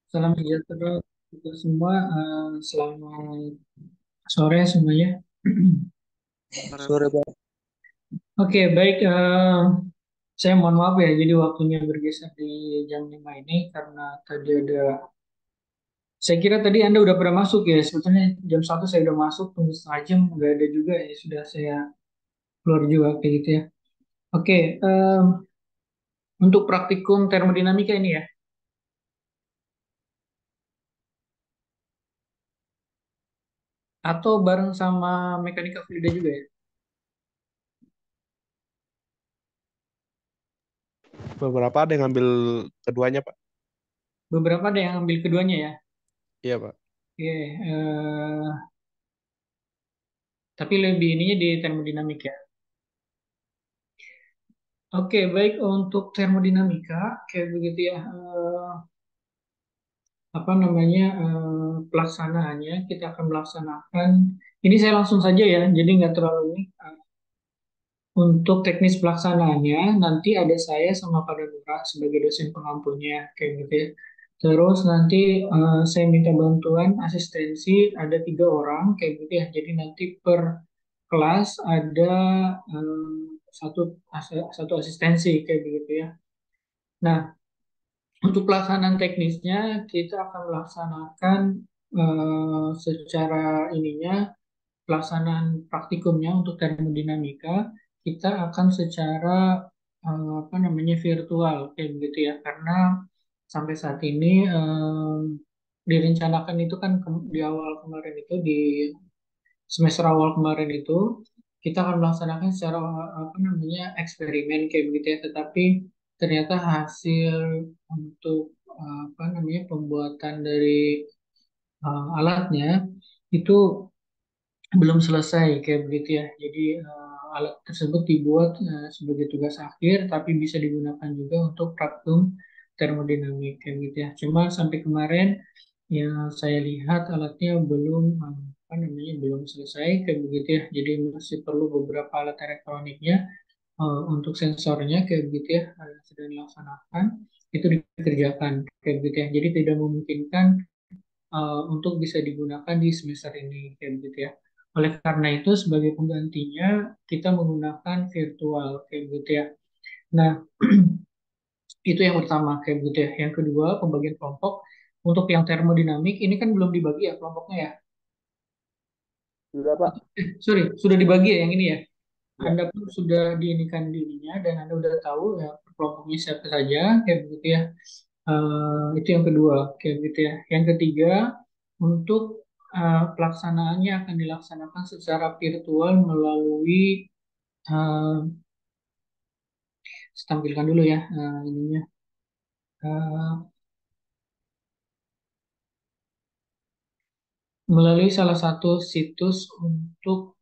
Salam sejahtera kita semua. Selamat sore semuanya. Sore, Sore Bang. Oke, baik. Saya mohon maaf ya, jadi waktunya bergeser di jam 5 ini karena tadi ada. Saya kira tadi Anda udah pernah masuk ya. Sebetulnya jam 1 saya udah masuk, tunggu setengah jam nggak ada juga ya. Sudah saya keluar juga kayak gitu ya. Oke, untuk praktikum termodinamika ini ya, atau bareng sama mekanika fluida juga ya. beberapa ada yang ngambil keduanya, Pak. Beberapa ada yang ambil keduanya ya. Iya, Pak. Oke, tapi lebih ininya di termodinamik ya. Oke, baik untuk termodinamika, kayak begitu ya, apa namanya, pelaksanaannya, kita akan melaksanakan, ini saya langsung saja ya, jadi nggak terlalu ini. Untuk teknis pelaksanaannya, nanti ada saya sama Pak Danura sebagai dosen pengampunya, kayak gitu ya. Terus nanti saya minta bantuan asistensi, ada 3 orang, kayak gitu ya. Jadi nanti per kelas ada satu asistensi, kayak begitu ya. Nah, untuk pelaksanaan teknisnya, kita akan melaksanakan secara ininya, pelaksanaan praktikumnya untuk termodinamika, kita akan secara apa namanya virtual kayak begitu ya, karena sampai saat ini direncanakan itu kan di awal kemarin itu di semester awal kemarin itu kita akan melaksanakan secara apa namanya eksperimen kayak begitu ya, tetapi ternyata hasil untuk apa namanya pembuatan dari alatnya itu belum selesai kayak begitu ya. Jadi alat tersebut dibuat sebagai tugas akhir tapi bisa digunakan juga untuk praktikum termodinamik kayak gitu ya. Cuma sampai kemarin yang saya lihat alatnya belum apa namanya belum selesai kayak begitu ya. Jadi masih perlu beberapa alat elektroniknya untuk sensornya kayak begitu ya, sedang dilaksanakan itu dikerjakan kayak begitu ya. Jadi tidak memungkinkan untuk bisa digunakan di semester ini kayak begitu ya. Oleh karena itu sebagai penggantinya kita menggunakan virtual kayak begitu ya. Nah, itu yang pertama kayak begitu ya. Yang kedua, pembagian kelompok. Untuk yang termodinamik ini kan belum dibagi ya kelompoknya ya. Sudah Pak. Sorry, sudah dibagi ya yang ini ya. Ya. Anda pun sudah diinikan dirinya dan Anda udah tahu ya kelompoknya siapa saja kayak begitu ya. Itu yang kedua, kayak gitu ya. Yang ketiga, untuk pelaksanaannya akan dilaksanakan secara virtual melalui, uh, saya tampilkan dulu ya ininya. Uh, Melalui salah satu situs untuk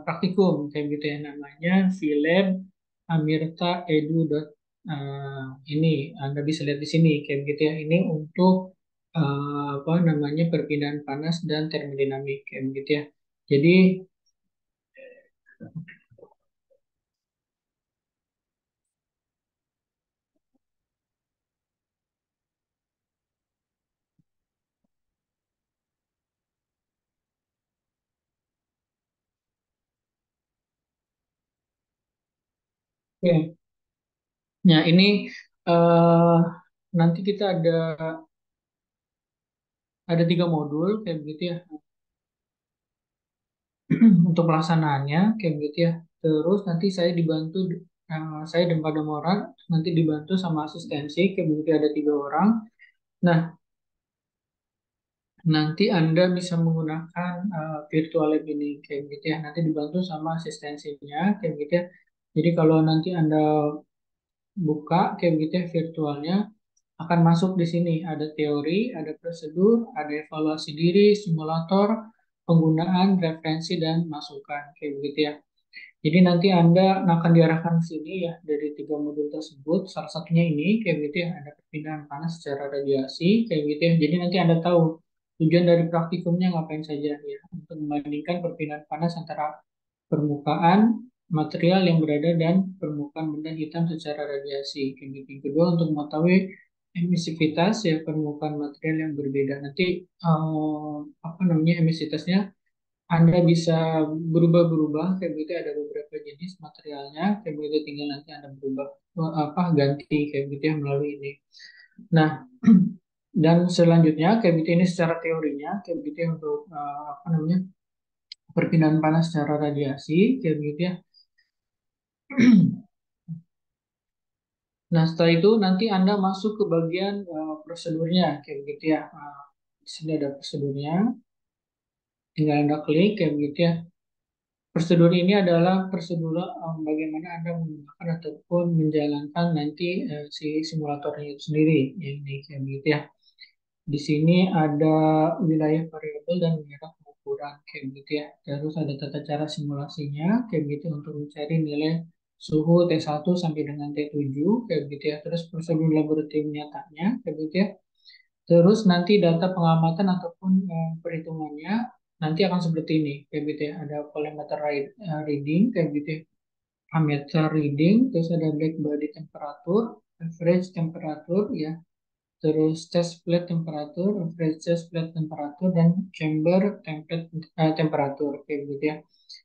praktikum, kayak gitu ya, namanya vileb.amirta.edu. Ini Anda bisa lihat di sini, kayak gitu ya. Ini untuk apa namanya perpindahan panas dan termodinamik, kayak gitu ya. Jadi ya, nah ini eh, nanti kita ada 3 modul kayak begitu ya untuk pelaksanaannya kayak begitu ya. Terus nanti saya dibantu, saya dan Pak Damoran nanti dibantu sama asistensi kayak begitu ada 3 orang. Nah, nanti Anda bisa menggunakan virtual lab ini kayak gitu ya. Nanti dibantu sama asistensinya kayak gitu ya. Jadi kalau nanti Anda buka kayak gitu ya virtualnya, akan masuk di sini. Ada teori, ada prosedur, ada evaluasi diri, simulator, penggunaan, referensi, dan masukan. Kayak begitu ya. Jadi nanti Anda akan diarahkan ke sini ya dari 3 modul tersebut. Salah satunya ini kayak gitu ya, ada perpindahan panas secara radiasi kayak gitu ya. Jadi nanti Anda tahu tujuan dari praktikumnya ngapain saja ya, untuk membandingkan perpindahan panas antara permukaan material yang berada dan permukaan benda hitam secara radiasi. Kayak gitu. Yang kedua untuk mengetahui emisivitas ya permukaan material yang berbeda. Nanti apa namanya emisivitasnya Anda bisa berubah-berubah kayak begitu ada beberapa jenis materialnya kayak begitu tinggal nanti Anda berubah apa ganti kayak gitu ya melalui ini. Nah, dan selanjutnya kayak gitu ini secara teorinya kayak gitu ya untuk apa namanya perpindahan panas secara radiasi kayak gitu ya. Nah, setelah itu nanti Anda masuk ke bagian prosedurnya kayak gitu ya. Di sini ada prosedurnya, tinggal Anda klik kayak gitu ya. Prosedur ini adalah prosedur bagaimana Anda menggunakan ataupun menjalankan nanti si simulatornya itu sendiri, ya, ini kayak gitu ya. Di sini ada wilayah variabel dan wilayah pengukuran kayak gitu ya. Terus ada tata cara simulasinya kayak gitu untuk mencari nilai suhu T1 sampai dengan T7 kayak gitu ya. Terus prosedur laboratorium nyatanya kayak gitu ya. Terus nanti data pengamatan ataupun perhitungannya nanti akan seperti ini kayak gitu ya. Ada volumeter reading kayak gitu ya. Ammeter reading, terus ada black body temperature, average temperature ya, terus chest plate temperature, average chest plate temperature, dan chamber template temperature kayak gitu ya.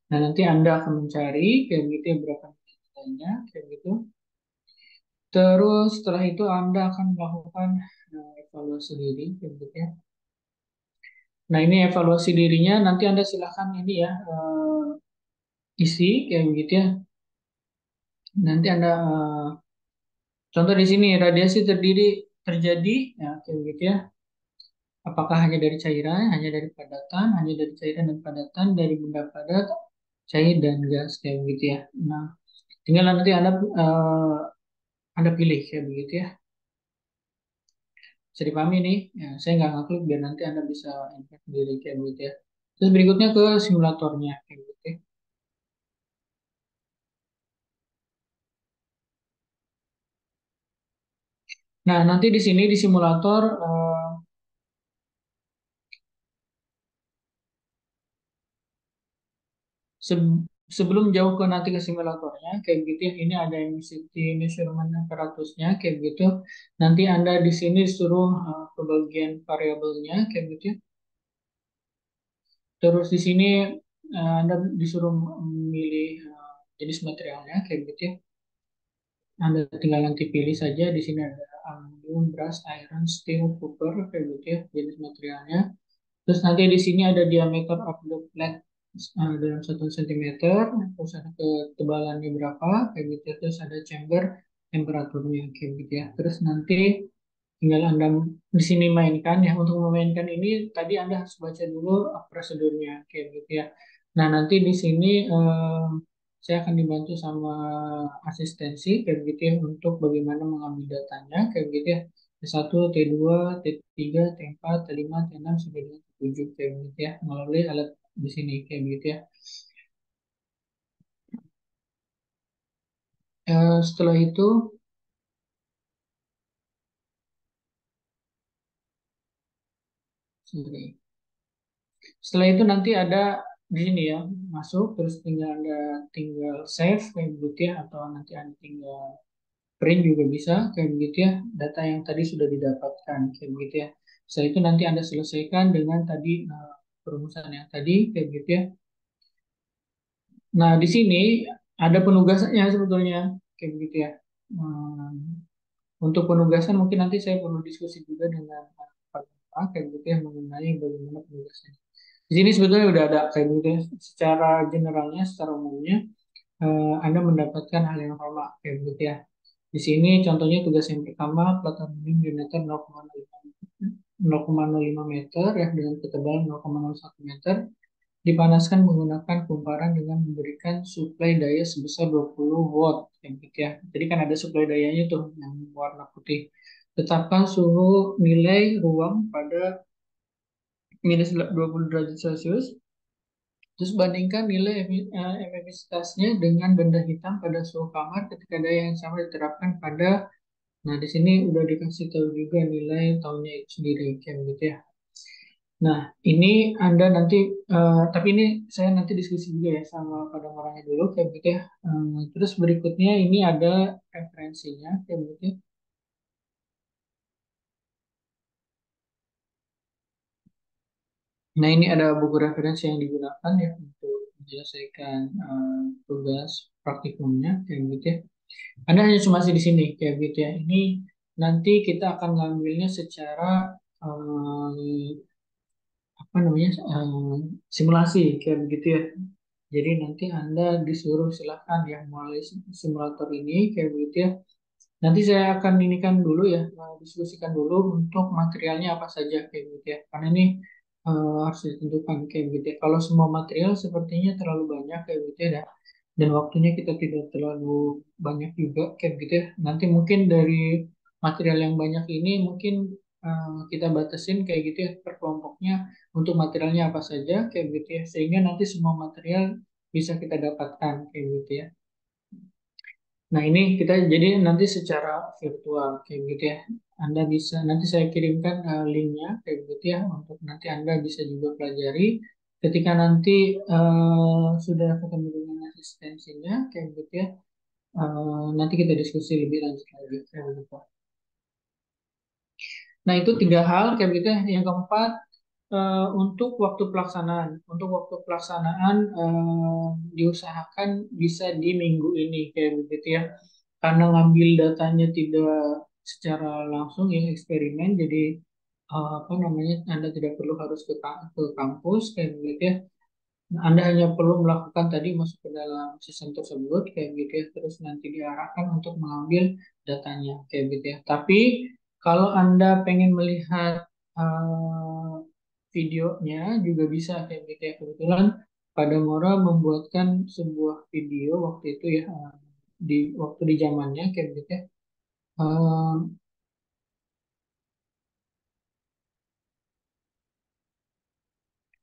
Nah nanti Anda akan mencari kayak gitu ya berapa nilainya kayak gitu. Terus setelah itu Anda akan melakukan evaluasi diri kayak gitu ya. Nah ini evaluasi dirinya nanti Anda silahkan ini ya isi kayak begitu ya. Nanti Anda contoh di sini radiasi terjadi ya kayak begitu ya. Apakah hanya dari cairan, hanya dari padatan, hanya dari cairan dan padatan, dari benda padat, cair dan gas kayak begitu ya. Nah, tinggal nanti Anda pilih kayak begitu ya. Bisa dipahami nih. Ya, saya nggak ngaklik biar nanti Anda bisa input sendiri kayak begitu ya. Terus berikutnya ke simulatornya kayak begitu ya. Nah, nanti di sini di simulator sebelum jauh ke nanti ke simulatornya kayak gitu ya. Ini ada emissivity measurement apparatusnya kayak gitu. Nanti Anda di sini disuruh ke bagian variabelnya kayak gitu ya. Terus di sini Anda disuruh memilih jenis materialnya kayak gitu ya. Anda tinggal nanti pilih saja. Di sini ada aluminium, brass, iron, steel, copper kayak gitu ya jenis materialnya. Terus nanti di sini ada diameter of the plate dalam 1 cm. Terus ada ketebalannya berapa kayak gitu ya. Terus ada chamber temperaturnya kayak gitu ya. Terus nanti tinggal Anda di sini mainkan ya. Untuk memainkan ini tadi Anda harus baca dulu prosedurnya kayak gitu ya. Nah, nanti di sini saya akan dibantu sama asistensi kayak gitu ya untuk bagaimana mengambil datanya kayak gitu ya. T1, T2, T3, T4, T5, T6 sampai dengan T7 kayak gitu ya melalui alat di sini kayak gitu ya. Setelah itu sorry. Setelah itu nanti ada di sini ya, masuk terus tinggal Anda tinggal save kayak begitu ya atau nanti Anda tinggal print juga bisa kayak begitu ya, data yang tadi sudah didapatkan kayak begitu ya. Setelah itu nanti Anda selesaikan dengan tadi perumusan yang tadi kayak begitu ya. Nah, di sini ada penugasannya sebetulnya kayak begitu ya. Hmm, untuk penugasan mungkin nanti saya perlu diskusi juga dengan Pak kayak gitu ya mengenai bagaimana penugasan. Di sini sebetulnya udah ada kayak gitu ya. Secara generalnya, secara umumnya, Anda mendapatkan hal yang sama kayak gitu ya. Di sini contohnya tugas yang pertama, plat aluminium diameter 0,05 meter ya dengan ketebalan 0,01 meter dipanaskan menggunakan kumparan dengan memberikan suplai daya sebesar 20 watt kayak gitu ya. Jadi kan ada suplai dayanya tuh yang warna putih. Tetapkan suhu nilai ruang pada minus 20 derajat Celcius. Terus bandingkan nilai emisivitasnya dengan benda hitam pada suhu kamar ketika daya yang sama diterapkan pada, nah di sini udah dikasih tahu juga nilai tahunnya itu sendiri kayak gitu ya. Nah ini Anda nanti, tapi ini saya nanti diskusi juga ya sama pada orangnya dulu kayak gitu ya. Terus berikutnya ini ada referensinya kayak gitu ya. Nah, ini ada buku referensi yang digunakan ya untuk menyelesaikan tugas praktikumnya kayak gitu ya. Anda hanya cuma di sini kayak gitu ya. Ini nanti kita akan ngambilnya secara apa namanya simulasi kayak begitu ya. Jadi nanti Anda disuruh silakan ya mulai simulator ini kayak begitu ya. Nanti saya akan inikan dulu ya, diskusikan dulu untuk materialnya apa saja kayak gitu ya. Karena ini harus ditentukan kayak gitu ya. Kalau semua material sepertinya terlalu banyak kayak gitu ya, dan waktunya kita tidak terlalu banyak juga kayak gitu ya. Nanti mungkin dari material yang banyak ini mungkin kita batasin kayak gitu ya per kelompoknya untuk materialnya apa saja kayak gitu ya. Sehingga nanti semua material bisa kita dapatkan kayak gitu ya. Nah, ini kita jadi nanti secara virtual kayak gitu ya. Anda bisa nanti saya kirimkan linknya kayak gitu ya untuk nanti Anda bisa juga pelajari. Ketika nanti sudah ketemu dengan asistensinya kayak gitu ya. Nanti kita diskusi lebih lanjut lagi kayak gitu. Nah, itu tiga hal kayak gitu ya. Yang keempat untuk waktu pelaksanaan. Untuk waktu pelaksanaan diusahakan bisa di minggu ini kayak begitu ya. Karena ngambil datanya tidak secara langsung ya eksperimen, jadi apa namanya Anda tidak perlu harus ke kampus kayak begitu ya. Anda hanya perlu melakukan tadi masuk ke dalam sistem tersebut kayak gitu ya, terus nanti diarahkan untuk mengambil datanya kayak gitu ya. Tapi kalau Anda pengen melihat eh, videonya juga bisa kayak gitu ya. Kebetulan pada Mora membuatkan sebuah video waktu itu ya di waktu di zamannya kayak gitu ya. Eh,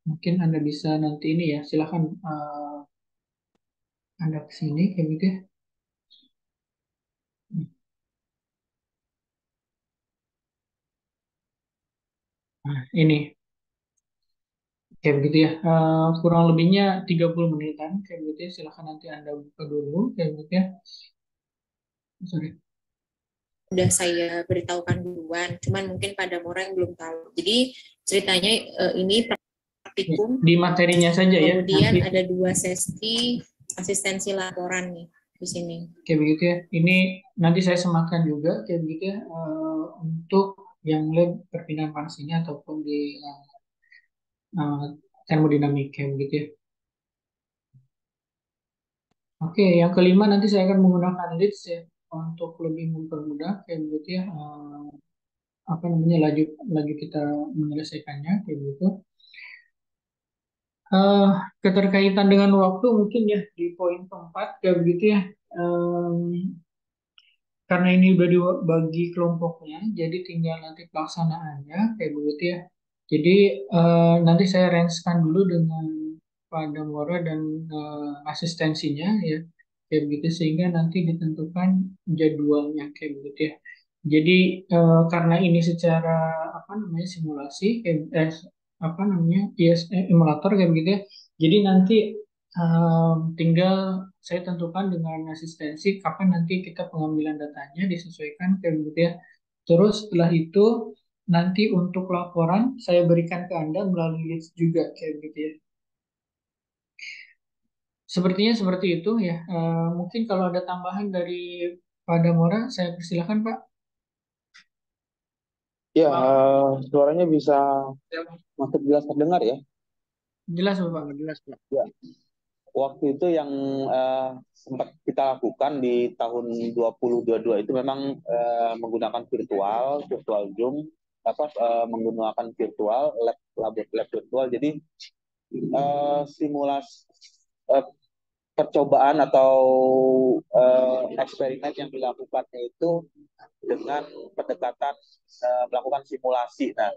Mungkin Anda bisa nanti ini ya, silahkan Anda ke sini kayak gitu ya. Nah, ini kayak begitu ya. Kurang lebihnya 30 menitan kayak gitu ya. Silahkan nanti Anda buka dulu kayak gitu ya. Sorry. Udah saya beritahukan duluan, cuman mungkin pada orang yang belum tahu. Jadi ceritanya ini Ya, praktikum, di materinya saja ya. kemudian Nanti ada 2 sesi asistensi laporan nih di sini. kayak begitu ya. Ini nanti saya sematkan juga kayak begitu ya untuk yang lab perpindahan panas ini ataupun di uh, termodinamik kayak begitu ya. Oke, yang kelima nanti saya akan menggunakan leads ya untuk lebih mempermudah kayak begitu ya. Apa namanya laju laju kita menyelesaikannya kayak gitu. Eh, Keterkaitan dengan waktu mungkin ya di poin keempat kayak begitu ya. Em, karena ini udah dibagi kelompoknya, jadi tinggal nanti pelaksanaannya kayak begitu ya. Jadi nanti saya rangekan dulu dengan Pak Damora dan asistensinya ya, kayak begitu sehingga nanti ditentukan jadwalnya kayak begitu ya. Jadi karena ini secara apa namanya simulasi, apa namanya emulator kayak begitu ya. Jadi nanti tinggal saya tentukan dengan asistensi kapan nanti kita pengambilan datanya disesuaikan kayak begitu ya. Terus setelah itu nanti untuk laporan saya berikan ke Anda melalui list juga kayak begitu ya. Sepertinya seperti itu ya. Mungkin kalau ada tambahan dari Pak Damora, saya persilahkan Pak. Ya, suaranya bisa masuk jelas terdengar ya. Jelas Bapak. Jelas, Pak. Ya, waktu itu yang sempat kita lakukan di tahun 2022 itu memang menggunakan virtual Zoom, menggunakan virtual lab virtual. Jadi simulasi eh, percobaan atau eksperimen yang dilakukannya itu dengan pendekatan melakukan simulasi. Nah,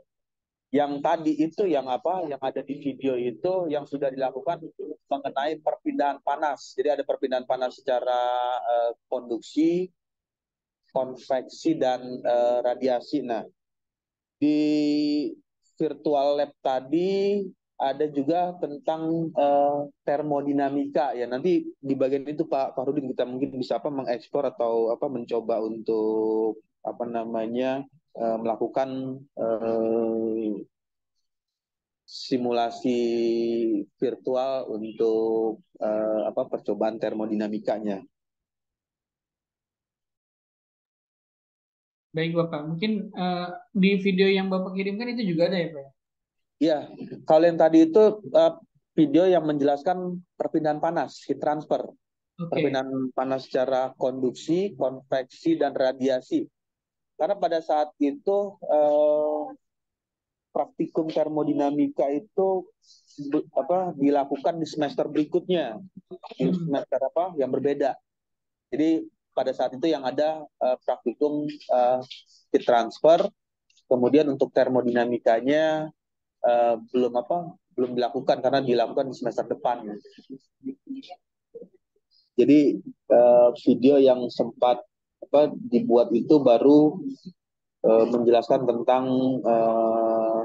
yang tadi itu yang ada di video itu yang sudah dilakukan mengenai perpindahan panas. Jadi ada perpindahan panas secara konduksi, konveksi dan radiasi. Nah, di virtual lab tadi ada juga tentang termodinamika ya. Nanti di bagian itu Pak Farudin kita mungkin bisa mengekspor atau mencoba untuk melakukan simulasi virtual untuk percobaan termodinamikanya. Baik Bapak, mungkin di video yang Bapak kirimkan itu juga ada ya Pak ya? Iya, kalau yang tadi itu video yang menjelaskan perpindahan panas, heat transfer. Oke. Perpindahan panas secara konduksi, konveksi, dan radiasi. Karena pada saat itu praktikum termodinamika itu dilakukan di semester berikutnya, di semester yang berbeda. Jadi pada saat itu yang ada praktikum heat transfer, kemudian untuk termodinamikanya belum dilakukan karena dilakukan di semester depan. Jadi video yang sempat dibuat itu baru menjelaskan tentang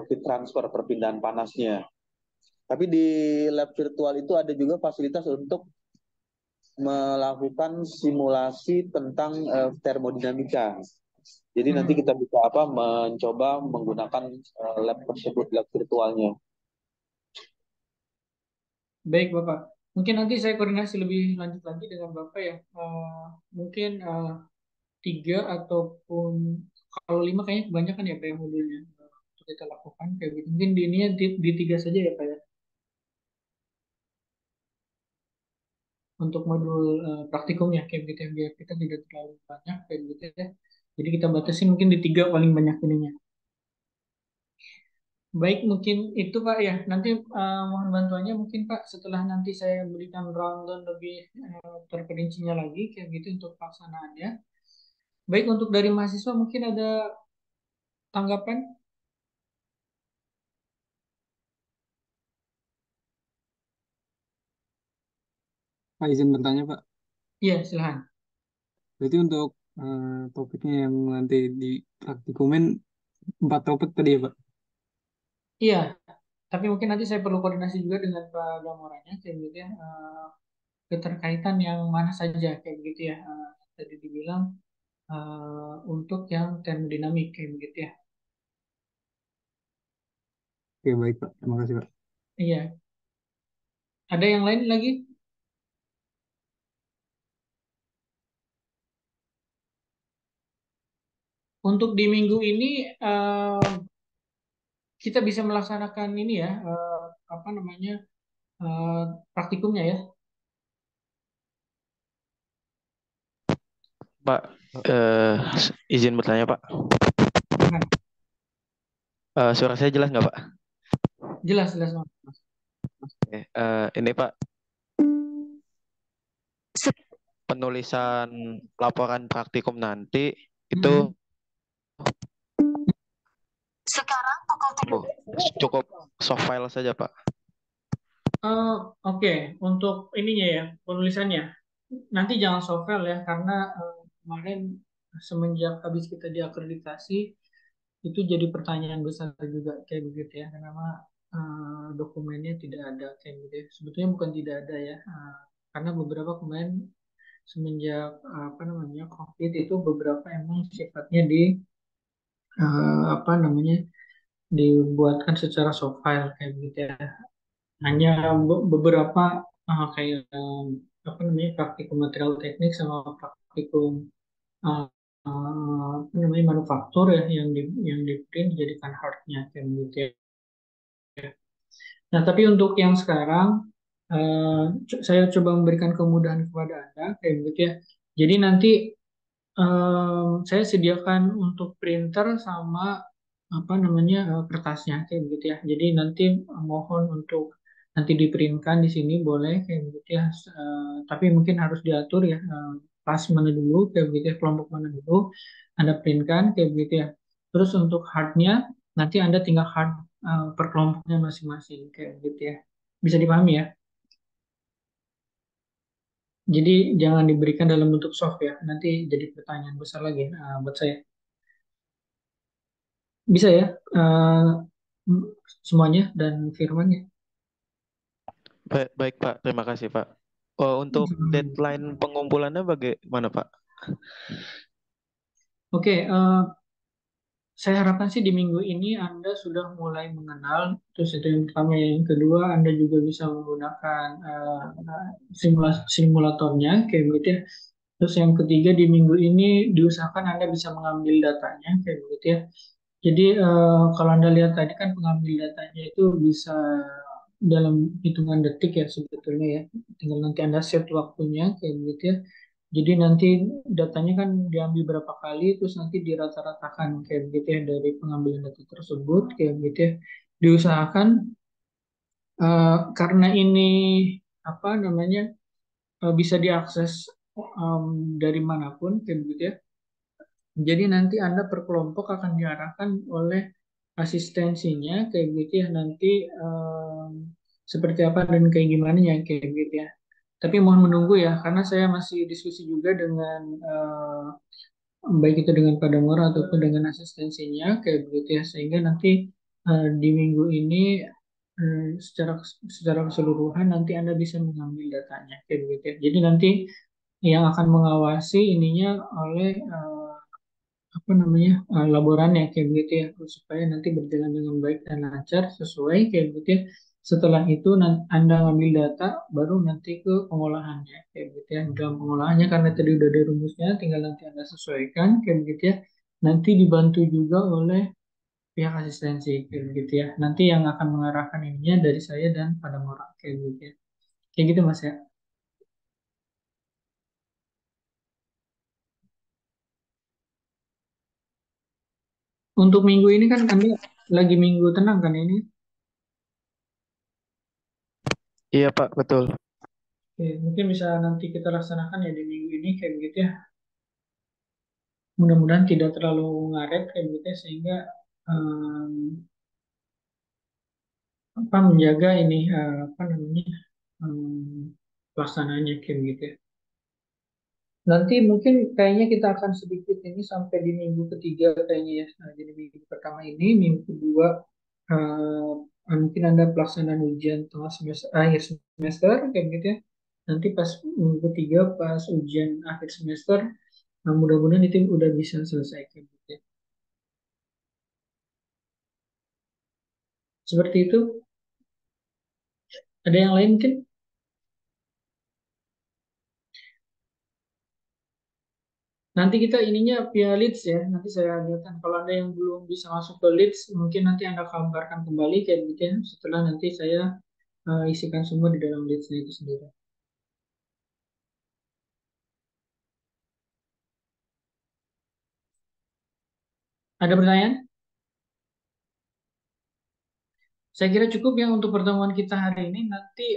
heat transfer, perpindahan panasnya. Tapi di lab virtual itu ada juga fasilitas untuk melakukan simulasi tentang termodinamika. Jadi nanti kita bisa mencoba menggunakan lab tersebut, lab virtualnya. Baik Bapak, mungkin nanti saya koordinasi lebih lanjut lagi dengan Bapak ya. Mungkin 3 ataupun kalau 5 kayaknya kebanyakan ya Pak ya modulnya untuk kita lakukan kayak gitu. Mungkin di ininya di 3 saja ya Pak ya. Untuk modul praktikumnya kayak gitu ya, biar kita tidak terlalu banyak kayak gitu ya. Jadi kita batasi mungkin di 3 paling banyak ininya. Baik, mungkin itu Pak ya. Nanti mohon bantuannya mungkin Pak setelah nanti saya berikan rundown lebih terperincinya lagi kayak gitu untuk pelaksanaannya. Baik, untuk dari mahasiswa mungkin ada tanggapan? Pak izin bertanya Pak. Iya, silahkan. Berarti untuk topiknya yang nanti di praktikumen 4 topik tadi ya Pak? Iya, tapi mungkin nanti saya perlu koordinasi juga dengan Pak Gamoranya kayak gitu ya. Keterkaitan yang mana saja kayak begitu ya. Tadi dibilang untuk yang termodinamik kayak begitu ya. Oke baik Pak, terima kasih Pak. Iya. Ada yang lain lagi? Untuk di minggu ini kita bisa melaksanakan ini ya, apa namanya, eh, praktikumnya ya. Pak, izin bertanya Pak. Suara saya jelas nggak Pak? Jelas, jelas. Oke, ini Pak, penulisan laporan praktikum nanti itu Sekarang pukul 3. cukup soft file saja Pak. Oke, untuk ininya ya, penulisannya. Nanti jangan soft file ya, karena kemarin semenjak habis kita diakreditasi, itu jadi pertanyaan besar juga kayak begitu ya. Kenapa dokumennya tidak ada kayak gitu ya. Sebetulnya bukan tidak ada ya, karena beberapa kemarin semenjak apa namanya COVID itu beberapa emang sifatnya apa namanya dibuatkan secara soft file kayak gitu ya. Hanya beberapa kayak apa namanya praktikum material teknik sama praktikum uh, apa namanya manufaktur ya yang di print dijadikan hardnya kayak gitu ya. Nah tapi untuk yang sekarang saya coba memberikan kemudahan kepada Anda kayak gitu ya. Jadi nanti saya sediakan untuk printer sama apa namanya kertasnya kayak begitu ya. Jadi nanti mohon untuk nanti diprintkan di sini boleh kayak begitu ya. Tapi mungkin harus diatur ya kelas mana dulu kayak begitu ya, kelompok mana dulu Anda printkan kayak begitu ya. Terus untuk hardnya nanti Anda tinggal hard per kelompoknya masing-masing kayak begitu ya. Bisa dipahami ya. Jadi jangan diberikan dalam bentuk soft ya. Nanti jadi pertanyaan besar lagi buat saya. Bisa ya semuanya dan firmannya. Baik, baik Pak, terima kasih Pak. Untuk deadline pengumpulannya bagaimana Pak? Oke, saya harapkan sih di minggu ini Anda sudah mulai mengenal, terus itu yang pertama. Yang kedua, Anda juga bisa menggunakan simulatornya, kayak gitu ya. Terus yang ketiga, di minggu ini diusahakan Anda bisa mengambil datanya, kayak gitu ya. Jadi kalau Anda lihat tadi kan pengambil datanya itu bisa dalam hitungan detik ya sebetulnya ya. Tinggal nanti Anda set waktunya, kayak gitu ya. Jadi nanti datanya kan diambil berapa kali, terus nanti dirata-ratakan kayak begitu ya dari pengambilan data tersebut kayak begitu ya. Diusahakan karena ini apa namanya bisa diakses dari manapun kayak begitu ya. Jadi nanti Anda per kelompok akan diarahkan oleh asistensinya kayak gitu ya. Nanti seperti apa dan kayak gimana ya kayak gitu ya. Tapi mohon menunggu ya, karena saya masih diskusi juga dengan baik itu dengan Padamora ataupun dengan asistensinya kayak begitu ya, sehingga nanti di minggu ini secara secara keseluruhan nanti Anda bisa mengambil datanya kayak begitu ya. Jadi nanti yang akan mengawasi ininya oleh apa namanya laboran ya kayak begitu ya, supaya nanti berjalan dengan baik dan lancar sesuai kayak begitu ya. Setelah itu Anda ngambil data baru nanti ke pengolahannya kayak begitu ya. Dalam pengolahannya karena tadi udah ada rumusnya, tinggal nanti Anda sesuaikan kayak begitu ya. Nanti dibantu juga oleh pihak asistensi kayak begitu ya. Nanti yang akan mengarahkan ininya dari saya dan Padamora kayak begitu ya. Kayak gitu Mas ya. Untuk minggu ini kan Anda lagi minggu tenang kan ini? Iya Pak, betul. Oke, mungkin bisa nanti kita laksanakan ya di minggu ini kayak begitu ya. Mudah-mudahan tidak terlalu ngaret kayak begitu ya, sehingga em, apa menjaga ini apa namanya pelaksanaannya kayak begitu ya. Nanti mungkin kayaknya kita akan sedikit ini sampai di minggu ketiga kayaknya ya. Nah, jadi minggu pertama ini, minggu kedua mungkin ada pelaksanaan ujian tengah semester, akhir semester kayak gitu ya. Nanti pas minggu ketiga pas ujian akhir semester, nah mudah-mudahan itu udah bisa selesai kayak gitu ya. Seperti itu. Ada yang lain mungkin? Nanti kita ininya via leads ya. Nanti saya lihatkan kalau ada yang belum bisa masuk ke leads, mungkin nanti Anda kabarkan kembali kayak gitu ya. Setelah nanti saya isikan semua di dalam leadsnya itu sendiri. Ada pertanyaan? Saya kira cukup ya untuk pertemuan kita hari ini. Nanti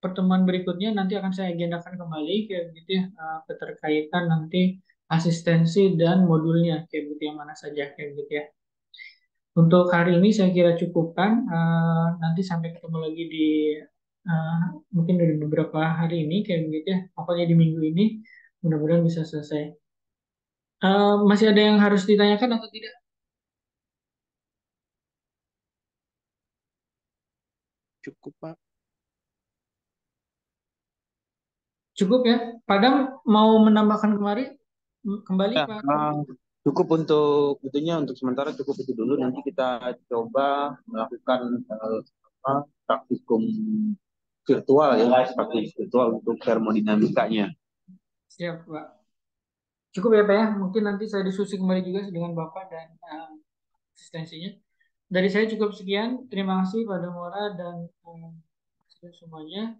pertemuan berikutnya nanti akan saya agendakan kembali kayak gitu ya, keterkaitan nanti asistensi dan modulnya kayak gitu yang mana saja kayak gitu ya. Untuk hari ini saya kira cukupkan. Nanti sampai ketemu lagi di eh, mungkin dari beberapa hari ini kayak begitu ya. Pokoknya di minggu ini mudah-mudahan bisa selesai. Masih ada yang harus ditanyakan atau tidak? Cukup, Pak. Cukup ya. Padam mau menambahkan kembali Ya, Pak? cukup untuk itunya untuk sementara cukup itu dulu. Nanti kita coba melakukan apa, praktikum virtual ya, praktikum virtual untuk termodinamikanya. Siap Pak. Cukup ya Pak ya. Mungkin nanti saya diskusi kembali juga dengan Bapak dan asistensinya. Dari saya cukup sekian. Terima kasih pada Mora dan semuanya.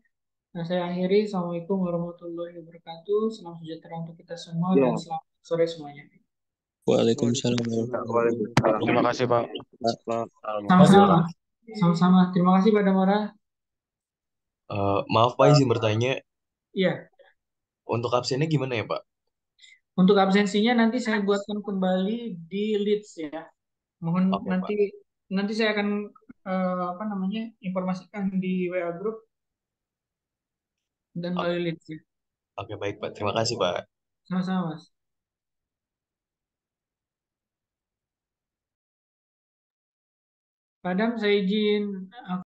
Nah, saya akhiri. Assalamualaikum warahmatullahi wabarakatuh. Salam sejahtera untuk kita semua dan Ya, selamat sore semuanya. Waalaikumsalam warahmatullahi waalaikumsalam. Terima kasih Pak. wabarakatuh. Sama-sama. Sama-sama. Terima kasih pada Mora. Maaf Pak, izin bertanya. Iya. Untuk absennya gimana ya Pak? Untuk absensinya nanti saya buatkan kembali di leads ya. Mohon Oke Pak. nanti nanti saya akan apa namanya informasikan di WA group dan Oke, melalui leads ya. oke baik Pak. Terima kasih Pak. Sama-sama Mas. Padam saya izin